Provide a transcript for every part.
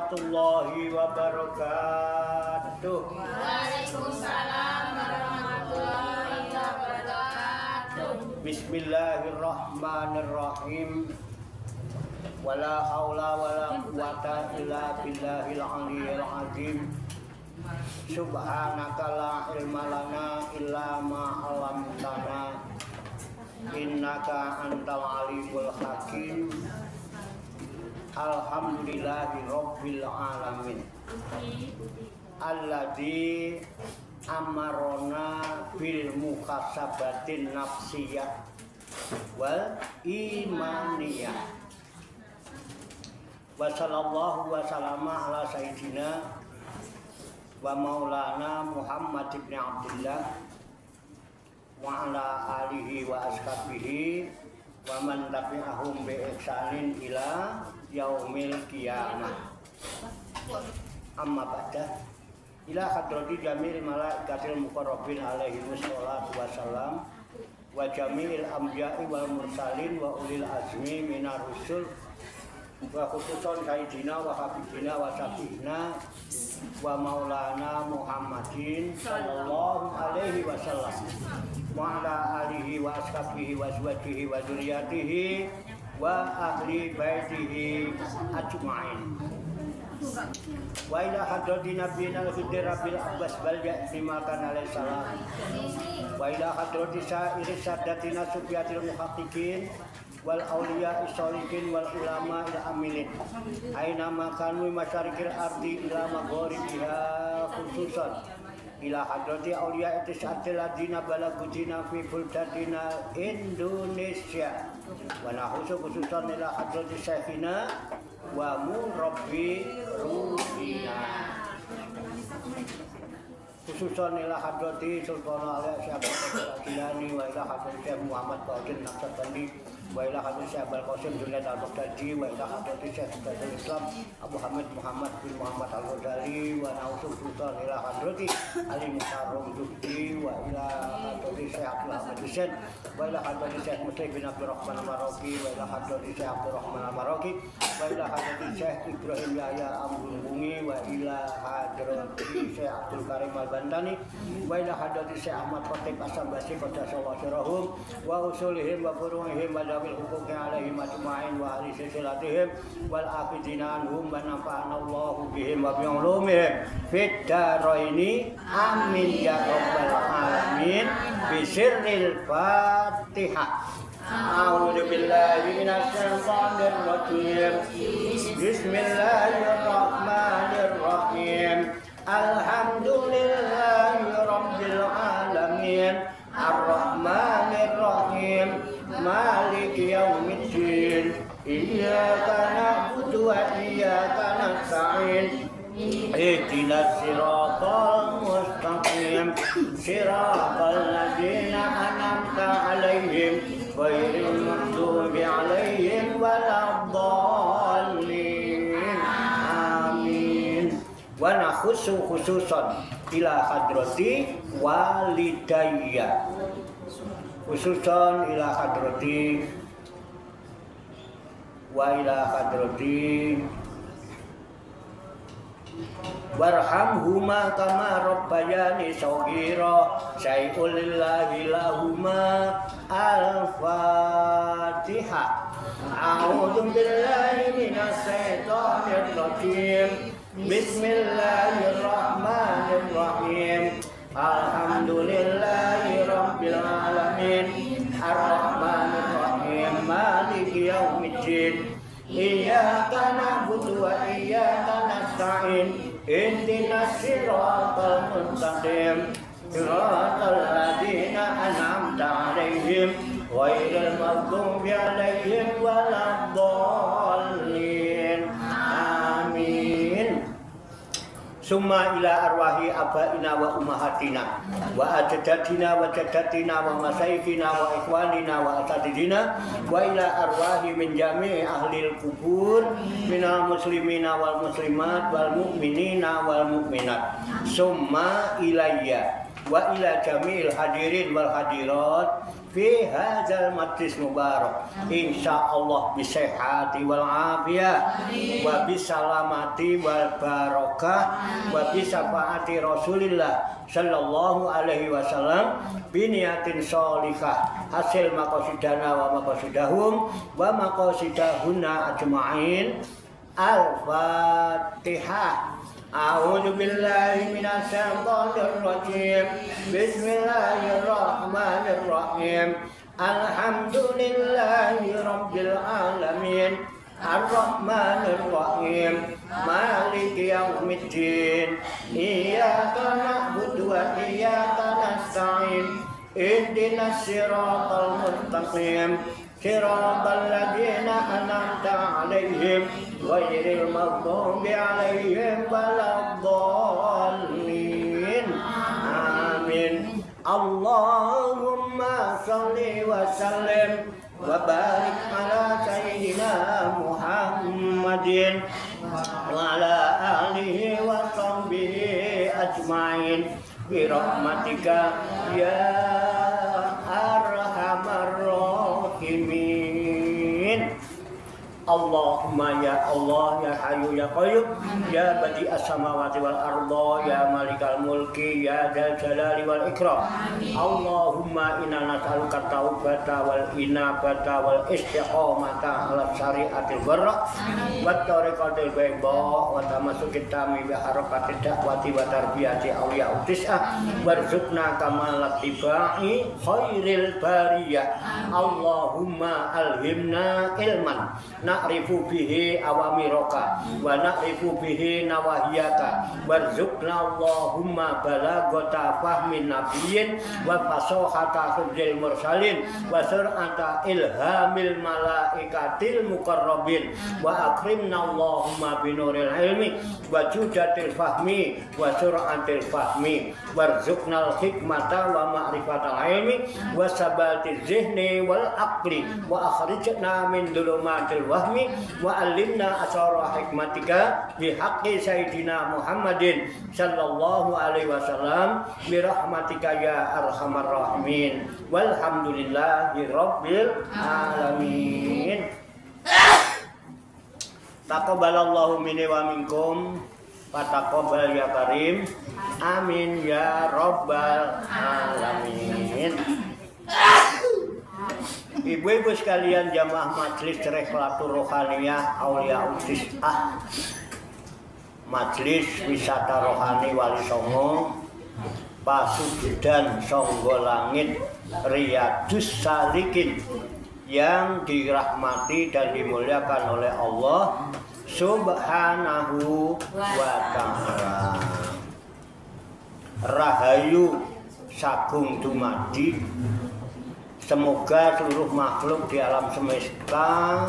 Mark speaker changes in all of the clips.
Speaker 1: warahmatullahi wabarakatuh.
Speaker 2: Waalaikumsalam warahmatullahi wabarakatuh.
Speaker 1: Bismillahirrahmanirrahim. Wala haula wala quwata illa billahil aliyyil azim. Subhanaka la ilma lana illa ma 'allamtana. Innaka antal alimul hakim. Alhamdulillahi rabbil alamin. Alladzi amarona bil mukasabatin nafsiyah wal imaniyah. Wa sallallahu wa sallama ala sayyidina wa maulana Muhammad ibn Abdullah wa ala alihi wa ashabihi wa man tabi'ahum bi ihsanin ila yaumil qiyamah. Amma ba'da. Ila hadrati jamil malaikatil muqarrabin alaihi wassalatu wassalam wa jamil anbiya'i wal mursalin wa ulil azmi minar rusul wa khususan sayyidina wa habibina wa syafi'ina wa maulana Muhammadin sallallahu alaihi wasallam wa ala alihi wa ashabihi wa azwajihi wa dzurriyyatihi wa ahli baitihi ajma'in. Wa ila hadrati nabiyina al-khidir rabbil abbas bal ya'timakan alaihi salam wa ila hadrati sa'iri sadatina subiyatil muhaqqiqin wal awliya isolikin wal ulama ila amilin aina makanu masyarikil ardi ila magharibiha khususan ila hadrati awliya itisatil ladina balagudina fi buldatina Indonesia wa nahusu khususan ila hadrati syekhina wa murabbi ruhina khususan ila hadrati sultan al-syekh Al-Jilani wa ila hadrati Syekh Muhammad Baudin Naqsyabandi wa ila hadrati Syekh Al-Qasim Junaid Al-Baghdadi wa ila hadrati Syekh Syekhul Islam Abu Hamid Muhammad bin Muhammad Al-Ghazali wa nausul sultan ila hadrati Ali Mukarram Dubdi wa ila hadrati Syekh Abdul Hamid Hussein wa ila hadrati Syekh Muslim bin Abdul Rahman Al-Maroki wa ila hadrati Syekh Abdul Rahman Al-Maroki wa ila hadrati Syekh Ibrahim Yahya Amrungungi wa ila hadrati Syekh Abdul Karim Al-Bandani wa ila hadrati Syekh Ahmad Khatib As-Sambasi Qaddasallahu sirrahum wa usulihim wa furu'ihim wa dawil huquqi alaihim ajma'in wa ahli silsilatihim wal aqidina anhum wa nafa'anallahu bihim wa bi'ulumihim fid daraini amin ya rabbal alamin bisirril Fatihah. A'udzu billahi minasy syaithanir rajim. Bismillahirrahmanirrahim. Alhamdulillahi rabbil alamin. Ar-Rahmanir Rahim. Maliki yaumiddin. Iyyaka na'budu wa iyyaka nasta'in. Ihdinas siratal mustaqim. Siratal ladzina an'amta 'alaihim ghairil maghdubi 'alaihim waladdallin. Amin. Wa nakhusu khususan ila hadrati walidayya khususan ila hadrati wa ila hadrati warhamhuma kama rabbayani shaghira syai'ul lillahi lahuma al-Fatihah. A'udzu billahi minasy syaithanir rajim. Bismillahirrahmanirrahim. Alhamdulillahi rabbil alamin. Ar-Rahmanir Rahim. Maliki yaumiddin. Iyyaka na'budu wa iyyaka nasta'in. Ihdinas siratal mustaqim. Siratal ladzina an'amta 'alaihim ghairil maghdubi 'alaihim waladdallin. Amin. Summa ila arwahi abaina wa ummahatina wa ajdadina wa jaddatina wa masayikina wa ikhwanina wa asatidina wa ila arwahi min jami'i ahlil kubur minal muslimina wal muslimat wal mu'minina wal mu'minat. Summa ilayya wa ila jami'il hadirin wal hadirat fi hadzal majlis mubarak insyaallah bisihhati wal afiyah wa bisalamati wal barakah wa bisafaati Rasulillah sallallahu alaihi wasallam biniyatin sholihah hasil maqasidana wa maqasidahum wa maqasidahunna ajma'in. Al-Fatihah. A'udzu billahi minasy syaithanir rajim. Bismillahirrahmanirrahim. Alhamdulillahi rabbil alamin. Ar-Rahmanir Rahim. Maliki yaumiddin. Iyyaka na'budu wa iyyaka nasta'in. Ihdinas siratal mustaqim. Siratal ladzina an'amta 'alaihim ghairil maghdubi 'alaihim waladdallin. Amin. Allahumma shalli wa sallim wa barik ala sayyidina Muhammadin wa ala alihi wa sahbihi ajmain bi rahmatika ya arhamar rahimin. Allahumma ya Allah ya Hayyu ya Qayyum ya Badi'as samawati wal arda ya Malikal mulki ya Dzal jalali wal ikram. Allahumma inna nas'aluka taubata wal inabata wal istiqamata ala syariatil barra wat tariqatil bayda wa tamassukit tami bi harakatid da'wati wa tarbiyati awliya utisah warzuqna kamalat tibai khairil bariyah. Allahumma alhimna ilman na'rifu bihi awamiraka wa na'rifu bihi nawahiyaka warzuqna Allahumma balagata fahmin nabiyyin wa fasahata hifdzil mursalin wa sur'ata ilhamil malaikatil muqarrabin wa akrimna Allahumma binuril ilmi wa judatil fahmi wa sur'atil fahmi warzuqnal hikmata wa ma'rifatal ilmi wa sabatiz zihni wal aqli wa akhrijna min dhulumatil wahmi wa alimna asara hikmatika bi haqqi sayyidina Muhammadin sallallahu alaihi wasallam bi rahmatika ya arhamar rahimin walhamdulillahi rabbil alamin. Taqabbalallahu minni wa minkum fataqabbal ya karim amin ya rabbal alamin. Ibu-ibu sekalian jamaah majelis Rihlatur Rohaniyah Aulia Utisah, majelis wisata rohani Wali Songo, Pasujudan Songgo Langit, Riyadus Salikin yang dirahmati dan dimuliakan oleh Allah Subhanahu wa ta'ala. Rahayu sagung dumadi. Semoga seluruh makhluk di alam semesta,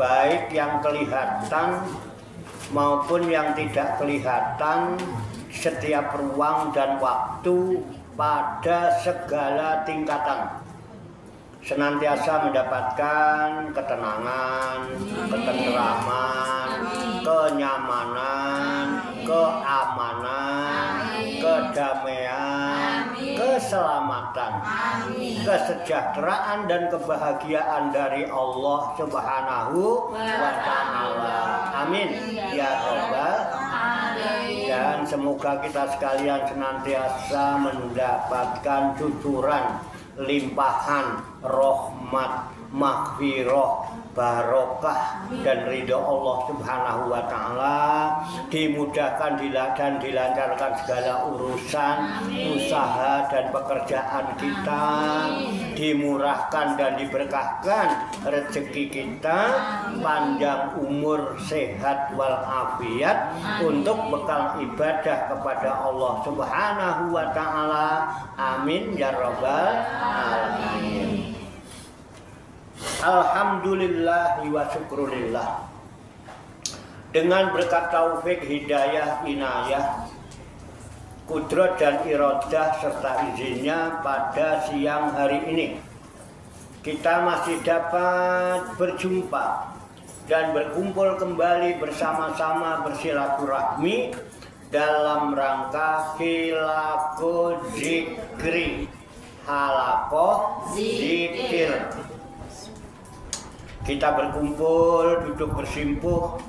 Speaker 1: baik yang kelihatan maupun yang tidak kelihatan, setiap ruang dan waktu pada segala tingkatan, senantiasa mendapatkan ketenangan, ketentraman, kenyamanan, keamanan, kedamaian, keselamatan, kesejahteraan dan kebahagiaan dari Allah Subhanahu wa ta'ala. Amin ya rabbal alamin. Dan semoga kita sekalian senantiasa mendapatkan cucuran limpahan rahmat, maghfirah, barokah dan ridho Allah Subhanahu wa ta'ala, dimudahkan dan dilancarkan segala urusan, usaha dan pekerjaan kita, dimurahkan dan diberkahkan rezeki kita, panjang umur, sehat walafiat untuk bekal ibadah kepada Allah Subhanahu wa ta'ala. Amin ya rabbal alamin. Alhamdulillah wa syukrulillah. Dengan berkat taufik, hidayah, inayah, kudrat dan iradah serta izinnya, pada siang hari ini kita masih dapat berjumpa dan berkumpul kembali bersama-sama bersilaturahmi dalam rangka hilako zikri, halakoh zikir. Kita berkumpul, duduk bersimpuh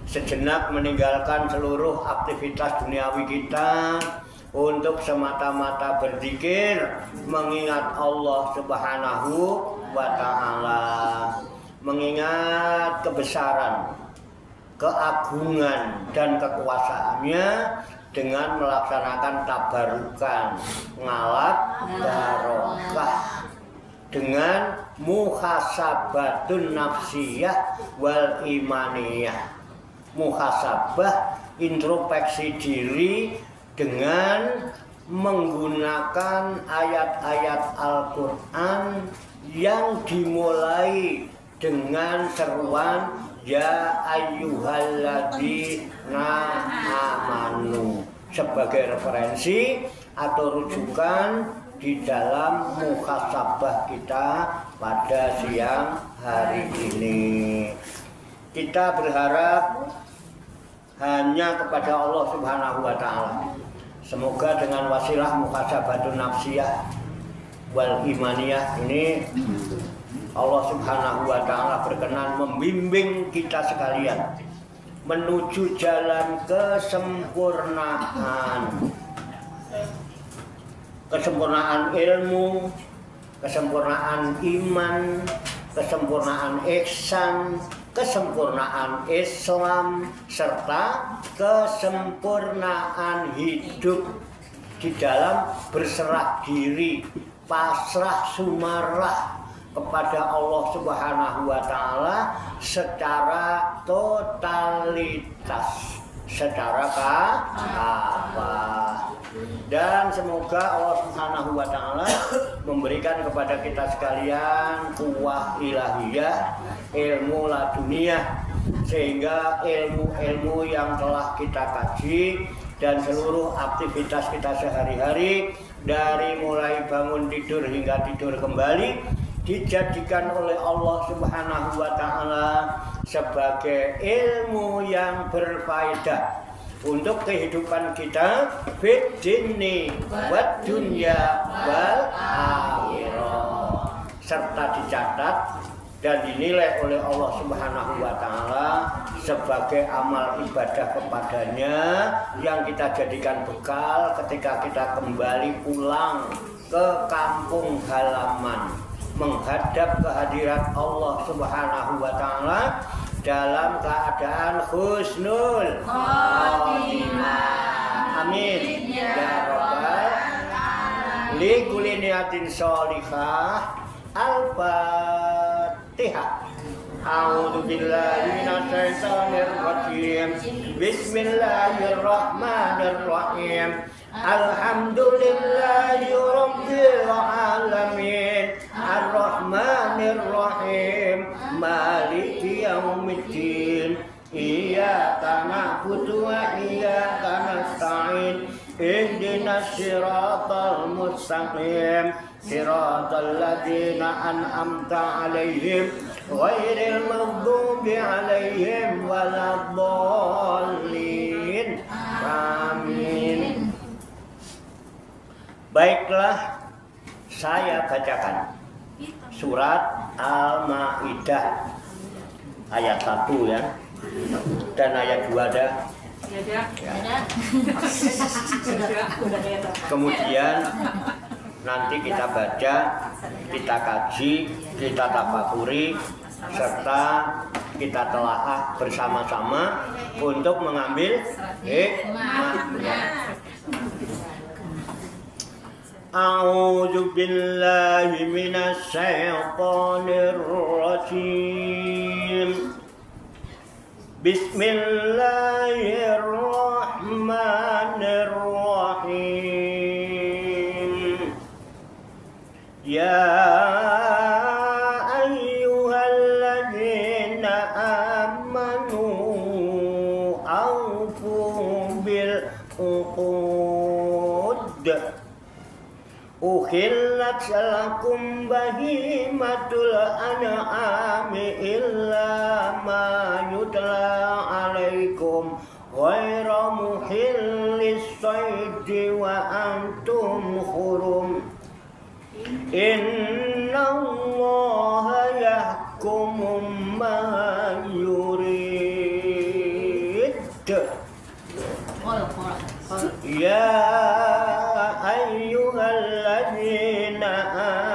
Speaker 1: sejenak, meninggalkan seluruh aktivitas duniawi kita untuk semata-mata berzikir, mengingat Allah Subhanahu wa Ta'ala, mengingat kebesaran, keagungan dan kekuasaannya dengan melaksanakan tabarukan, ngalat barokah, dengan muhasabatun nafsiyah wal imaniyah. Muhasabah, introspeksi diri dengan menggunakan ayat-ayat Al-Quran yang dimulai dengan seruan ya ayyuhalladzina amanu sebagai referensi atau rujukan di dalam muhasabah kita pada siang hari ini. Kita berharap hanya kepada Allah Subhanahu wa Ta'ala. Semoga dengan wasilah muhasabatun nafsiyah wal imaniyah ini Allah Subhanahu wa Ta'ala berkenan membimbing kita sekalian menuju jalan kesempurnaan. Kesempurnaan ilmu, kesempurnaan iman, kesempurnaan ihsan, kesempurnaan Islam, serta kesempurnaan hidup di dalam berserah diri, pasrah sumarah kepada Allah Subhanahu wa Ta'ala secara totalitas, secara kafah. Dan semoga Allah Subhanahu wa Ta'ala memberikan kepada kita sekalian kuwah ilahiyah, ilmu laduniyah, sehingga ilmu-ilmu yang telah kita kaji dan seluruh aktivitas kita sehari-hari, dari mulai bangun tidur hingga tidur kembali, dijadikan oleh Allah Subhanahu wa Ta'ala sebagai ilmu yang berfaedah untuk kehidupan kita fid dini wad dunya wal akhirah, serta dicatat dan dinilai oleh Allah Subhanahu wa Ta'ala sebagai amal ibadah kepadanya yang kita jadikan bekal ketika kita kembali pulang ke kampung halaman, menghadap kehadirat Allah Subhanahu wa Ta'ala dalam keadaan husnul khotimah. Amin ya rabbal li kulli niyatin sholihah. Al-Fatihah. A'udzu billahi minasyaitonir rajim. Bismillahirrahmanirrahim. Alhamdulillahi rabbil alamin. Ar-Rahmanir Rahim. Maliki yaumiddin. Iyyaka na'budu wa iyyaka nasta'in. Ihdinas siratal mustaqim. Siratal ladzina an'amta 'alaihim ghairil maghdubi 'alaihim waladdallin. Amin. Baiklah, saya bacakan surat Al-Maidah ayat 1 ya. Dan ayat 2 ada. Ya. Kemudian nanti kita baca, kita kaji, kita tafakuri, serta kita telaah bersama-sama untuk mengambil hikmahnya. A'udzu billahi minasy syaithanir rajim. Bismillahirrahmanirrahim. Ya ayyuhalladzina amanu awfu bil uqud. Uhillat lakum bahimatul an'ami illa ma yutla alaikum غير محل الصيد وأنتم حرم إن الله يحكم ما يريد يا أيها الذين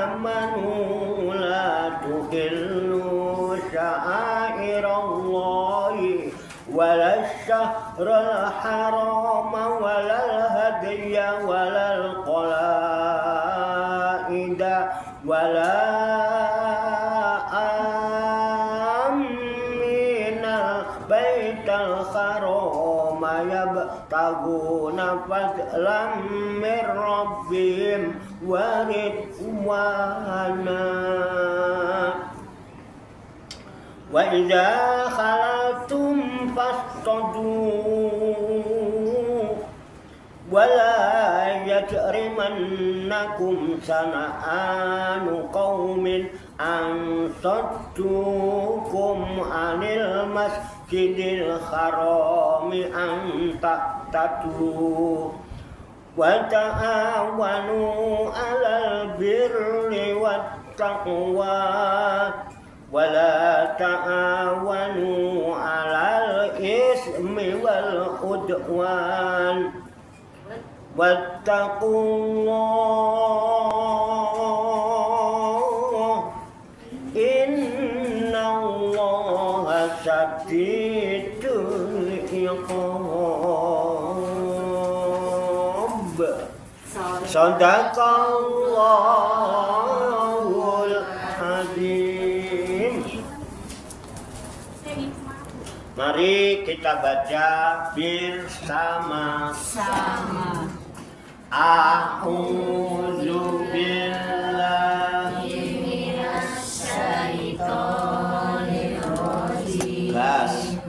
Speaker 1: آمنوا لا تحلوا شعائر الله ولا الشهر الحرام ولا الهدي ولا القلائد ولا آمين البيت الحرام يبتغون فضلا من ربهم ورضوانا وإذا خلتم فاصطادوا ولا يجرمنكم شنآن قوم أن صدوكم عن المسجد الحرام أن تعتدوا وتعاونوا على البر والتقوى ولا تعاونوا على الإثم والعدوان واتقوا الله إن الله شديد العقاب. صدق Allahul Azim. Mari kita baca bersama-sama. A'udzu billahi minasyaitonir rajim.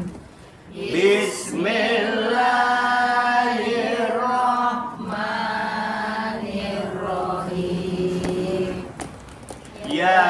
Speaker 1: Bismillahirrahmanirrahim. Ya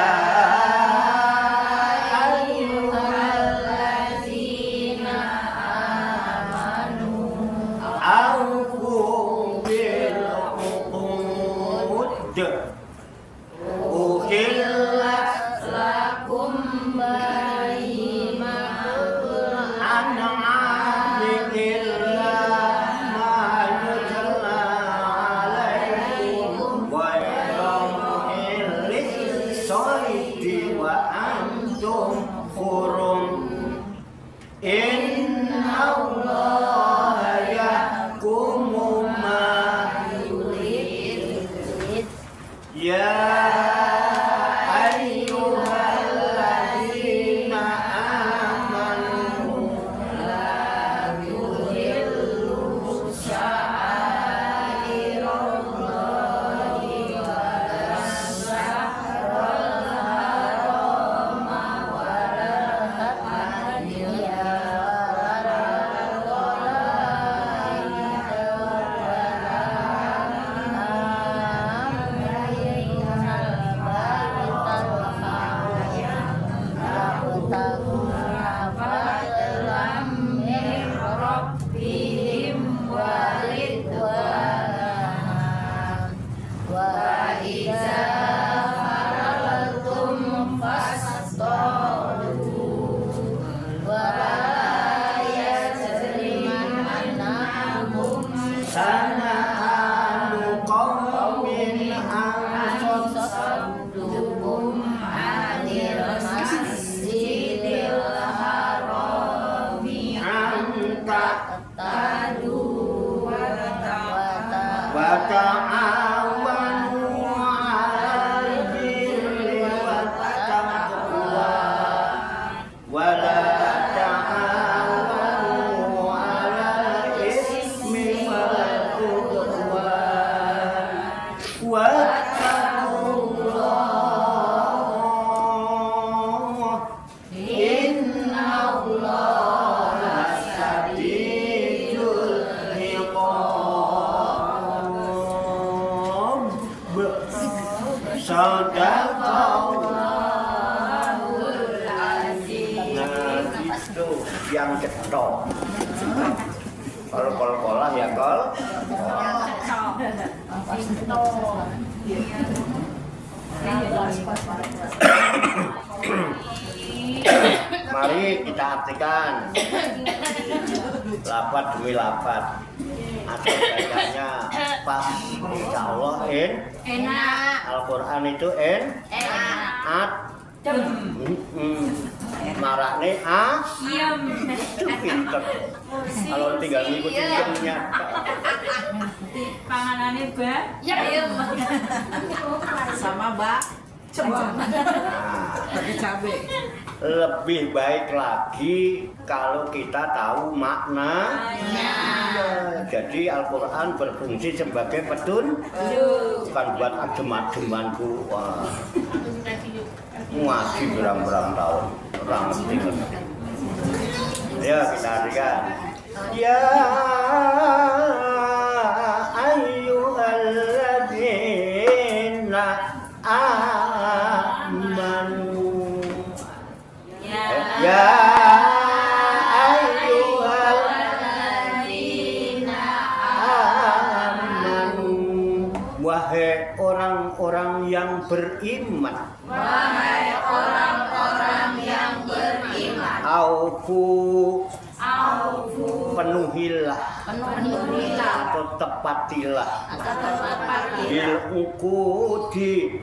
Speaker 1: yang cetok. Kalau kol-kolah ya kol. Mari kita artikan lapat demi lapat. Asal bacanya pas, insya Allah
Speaker 2: Enak.
Speaker 1: Al-Quran itu
Speaker 2: Enak.
Speaker 1: Marakne
Speaker 2: Diam.
Speaker 1: itu pinter. Kalau tinggal ngikutin jamnya.
Speaker 3: Panganannya ba?
Speaker 2: Ya.
Speaker 3: Sama Mbak. Coba.
Speaker 1: Nah,
Speaker 3: Pakai cabai.
Speaker 1: lebih baik lagi kalau kita tahu makna. Jadi Al-Quran berfungsi sebagai bukan buat adem-ademanku. Ngaji berang-berang tahun, orang ngerti. Ya kita lihat. Ya ayyuhalladzina amanu. Ya ayyuhalladzina amanu. Wahai orang-orang yang beriman.
Speaker 2: Wahai orang-orang yang beriman.
Speaker 1: Aufu
Speaker 2: Penuhilah.
Speaker 1: atau tepatilah bil ukudi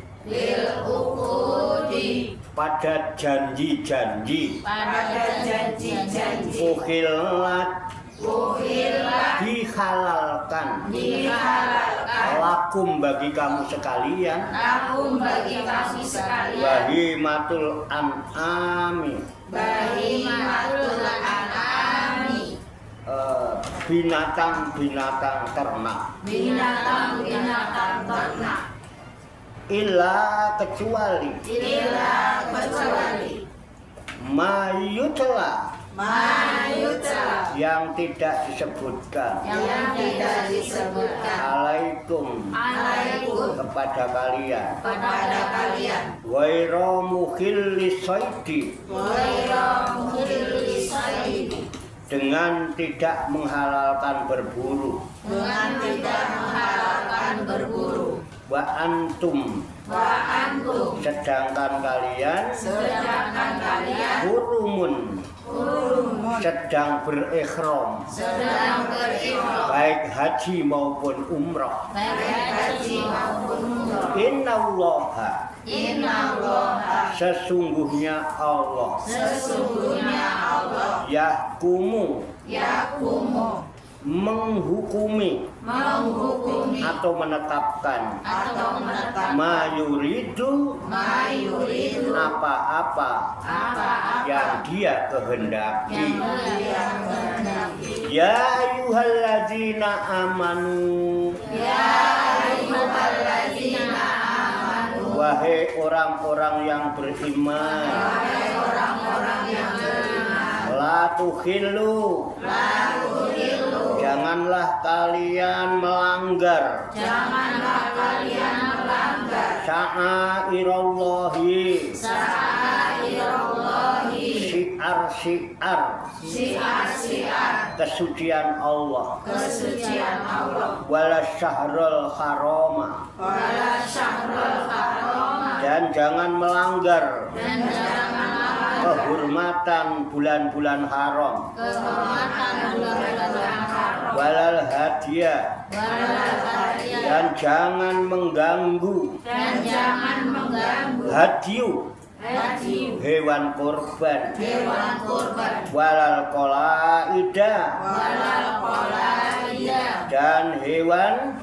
Speaker 1: pada janji-janji uhilat dihalalkan lakum bagi kamu sekalian bahimatul an'ami binatang-binatang ternak illa kecuali mayutla yang tidak disebutkan alaikum kepada kalian ghairu mukhillis saidi dengan tidak menghalalkan berburu wa antum sedangkan kalian hurumun sedang berikhram baik haji maupun umrah. Innallaha sesungguhnya Allah yahkumu menghukumi atau menetapkan mayuridu apa-apa yang dia kehendaki. Ya ayyuhalladzina amanu wahai orang-orang yang beriman la tukhillu janganlah kalian melanggar sya'airallahi syiar kesucian Allah wala syahrul harama dan jangan melanggar kehormatan bulan-bulan haram walal hadiah dan jangan mengganggu hadiu hewan kurban walal qalaida dan hewan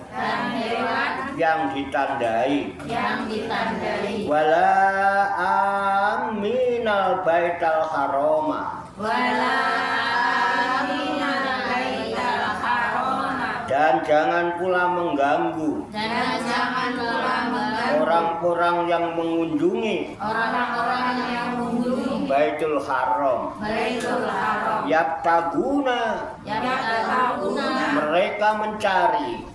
Speaker 1: yang ditandai wala aminal baital haroma dan jangan pula mengganggu orang-orang yang mengunjungi Baitul Haram. Yabtaguna, mereka mencari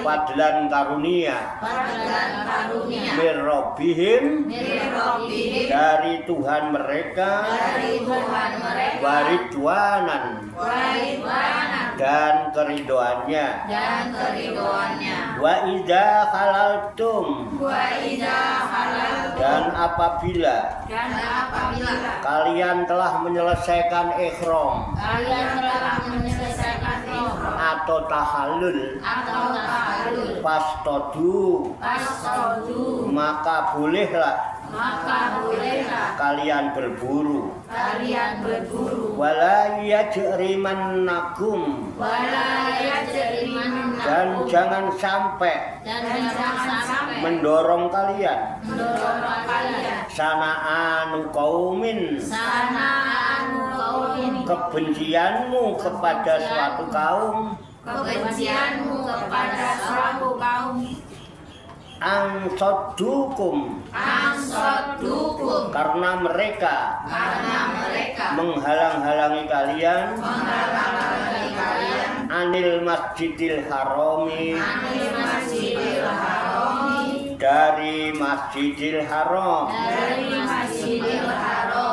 Speaker 1: fadlan karunia mirrobihim, dari Tuhan mereka, waridwanan, dan keridoannya. Wa idza halaltum, dan apabila kalian telah menyelesaikan ihram atau tahallul, fastodu, maka bolehlah kalian berburu. Wala yajrimannakum, dan jangan sampai mendorong kalian sana'anu qaumin, kebencianmu kepada suatu kaum, ansoddukum, karena mereka menghalang-halangi kalian anil masjidil harami, dari masjidil haram,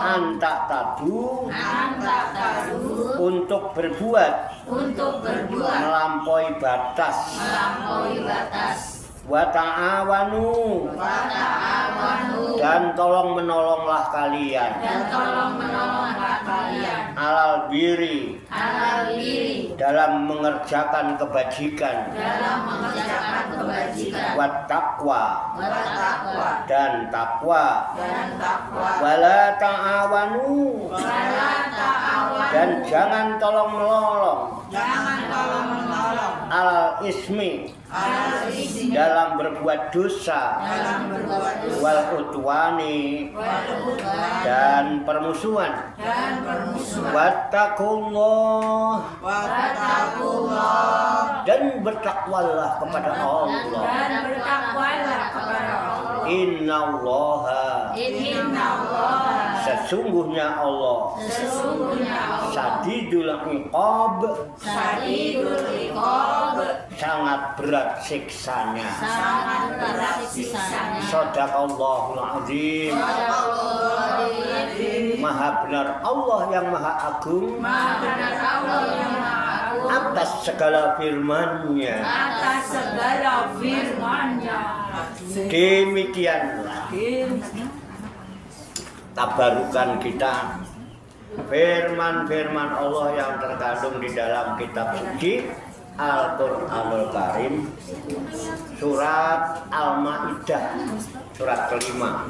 Speaker 1: antak tadu, untuk berbuat melampaui batas. Wa ta'awanu, dan tolong menolonglah kalian alal biri, dalam mengerjakan kebajikan, wa taqwa, dan takwa. Wala ta'awanu, dan jangan tolong menolong alal ismi, dalam berbuat dosa, wal udwani, dan permusuhan. Wattaqullah, dan bertakwalah kepada Allah. Innallaha, sesungguhnya Allah, Sadidul iqab, sangat berat siksanya. Shadaqallahul azim. Maha benar Allah yang maha agung atas segala firman-Nya. Demikianlah tabarukan kita, firman-firman Allah yang terkandung di dalam kitab suci Al-Qur'anul Karim, surat Al-Maidah, surat kelima,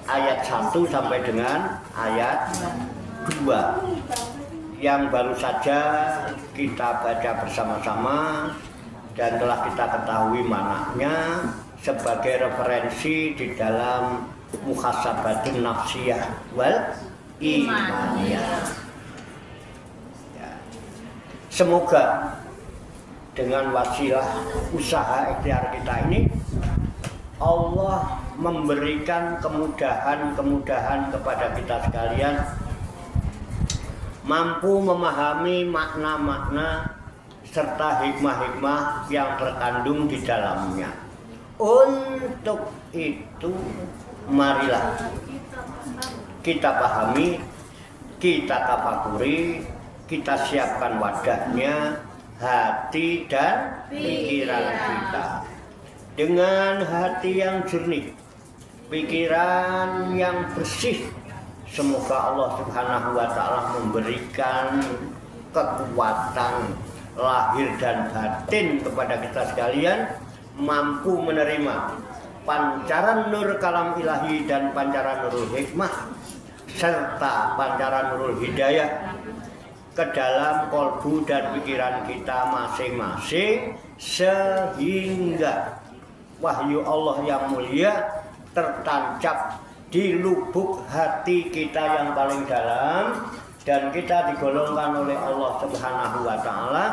Speaker 1: ayat 1 sampai dengan ayat 2, yang baru saja kita baca bersama-sama dan telah kita ketahui maknanya sebagai referensi di dalam muhasabatun nafsiyah wal imaniyah. Ya. Semoga dengan wasilah usaha ikhtiar kita ini Allah memberikan kemudahan-kemudahan kepada kita sekalian, mampu memahami makna-makna serta hikmah-hikmah yang terkandung di dalamnya. Untuk itu marilah kita pahami, kita tafakuri, kita siapkan wadahnya, hati dan pikiran kita dengan hati yang jernih, pikiran yang bersih. Semoga Allah Subhanahu wa Ta'ala memberikan kekuatan lahir dan batin kepada kita sekalian, mampu menerima pancaran nur kalam ilahi dan pancaran nurul hikmah serta pancaran nurul hidayah ke dalam kolbu dan pikiran kita masing-masing, sehingga wahyu Allah yang mulia tertancap di lubuk hati kita yang paling dalam, dan kita digolongkan oleh Allah Subhanahu wa Ta'ala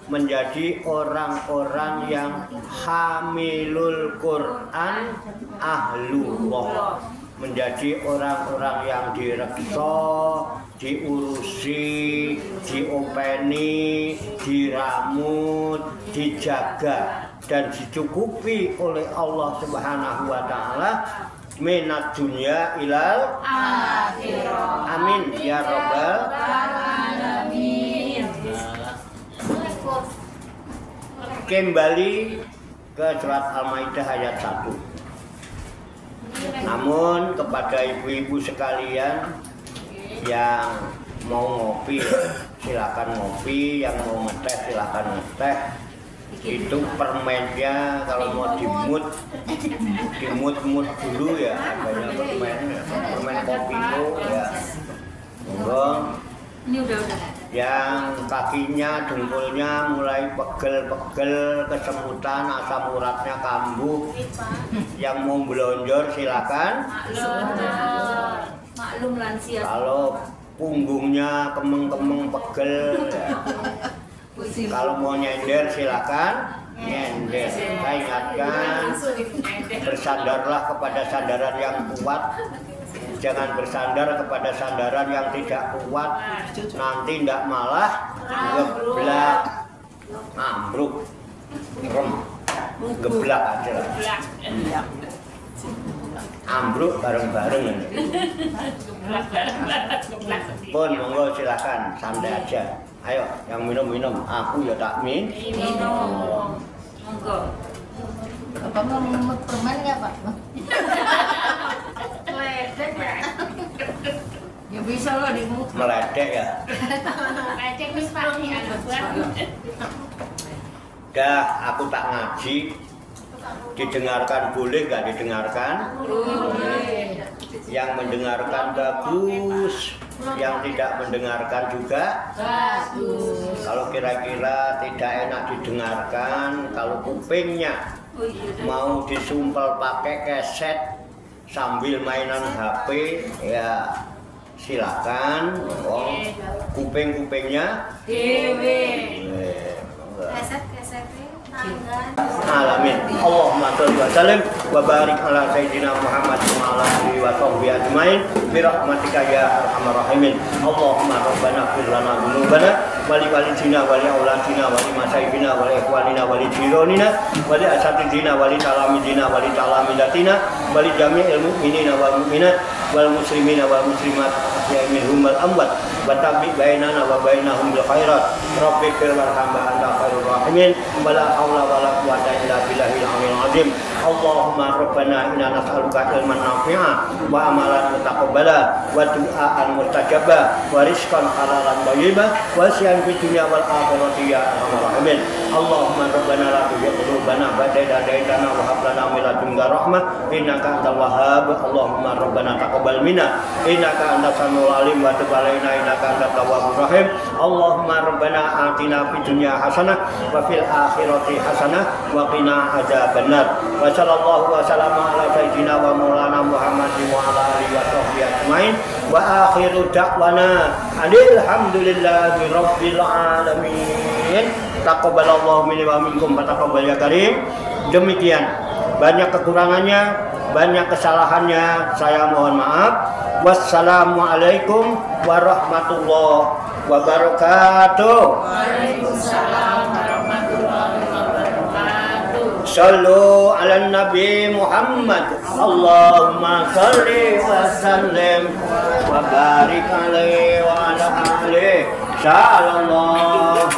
Speaker 1: menjadi orang-orang yang hamilul Quran ahlullah, menjadi orang-orang yang direksa, diurusi, diopeni, diramut, dijaga dan dicukupi oleh Allah Subhanahu wa taala minat dunia ilal
Speaker 2: akhirah.
Speaker 1: Amin ya rabbal
Speaker 2: alamin.
Speaker 1: Kembali ke surat Al-Maidah ayat 1. Namun kepada ibu-ibu sekalian yang mau ngopi silakan ngopi, yang mau ngeteh silakan ngeteh. Itu permennya kalau mau dimut dulu ya, banyak permen kopi itu ya. Monggo.
Speaker 2: Ini udah.
Speaker 1: Yang kakinya, dengkulnya mulai pegel-pegel, kesemutan, asam uratnya kambuh. Yang mau belonjor silakan.
Speaker 2: Maklum lansia.
Speaker 1: Kalau punggungnya kemeng-kemeng pegel ya. Kalau mau nyender silakan nyender. Saya ingatkan, bersandarlah kepada sandaran yang kuat. Jangan bersandar kepada sandaran yang tidak kuat, nanti tidak malah geblak, ambruk, geblak aja lah. Ambruk bareng-bareng ini. Pun monggo silakan santai aja. Ayo yang minum, aku ya tak minum.
Speaker 2: Monggo.
Speaker 3: Bapak mau memut permen nggak Pak?
Speaker 2: Meledek ya.
Speaker 3: Ya bisa lah dimut.
Speaker 1: Meledek ya.
Speaker 2: Meledek wis Pak iki
Speaker 1: Dah aku tak ngaji. Didengarkan boleh nggak didengarkan? Yang mendengarkan bagus, yang tidak mendengarkan juga
Speaker 2: bagus.
Speaker 1: Kalau kira-kira tidak enak didengarkan, kalau kupingnya mau disumpel pakai keset sambil mainan HP ya silakan. Kuping-kupingnya
Speaker 2: dewe.
Speaker 1: Alamin. Allahumma shalli wa sallim wa barik ala sayyidina Muhammad wa ala alihi wa sahbihi ajmain bi rahmatika ya arhamar rahimin. Allahumma rabbana ighfir lana dzunubana wa li walidina wa li auladina wa li masaibina wa li ikhwanina wa li jironina wa li asatidina wa li talamidina wa li talamidatina wa li jami'il mu'minina wal mu'minat wal muslimina wal muslimat ahya'i minhum wal amwat wa tabi bainana wa bainahum bil khairat rabbi fir warhamna anta khairur rahimin wa la haula wa la quwwata illa billahil aliyyil azim. Allahumma rabbana inna nas'aluka ilman nafi'a wa amalan mutaqabbala wa du'aan mustajaba wa rizqan halalan thayyiban wa siyan fid dunya wal akhirati ya arhamar rahimin. Allahumma rabbana la tuzigh qulubana ba'da idh hadaytana wa hab lana min ladunka rahmah innaka antal wahhab. Allahumma rabbana taqabbal minna innaka antas samiul alim wa tub alaina innaka antat tawwabur rahim. Allahumma rabbana atina fid dunya hasanah wa fil akhirati hasanah wa qina adzabannar. Wa sallallahu wa sallama ala sayyidina wa maulana Muhammadin wa ala alihi wa sahbihi ajmain wa akhiru da'wana alhamdulillahi rabbil alamin. Taqabbalallahu minni wa minkum wa taqabbal ya karim. Demikian, banyak kekurangannya, banyak kesalahannya, saya mohon maaf. Wassalamualaikum warahmatullahi wabarakatuh.
Speaker 2: Waalaikumsalam warahmatullahi wabarakatuh.
Speaker 1: Sallu ala Nabi Muhammad. Allahumma salli wa sallim wa barik alaihi wa ala alihi. Sallallahu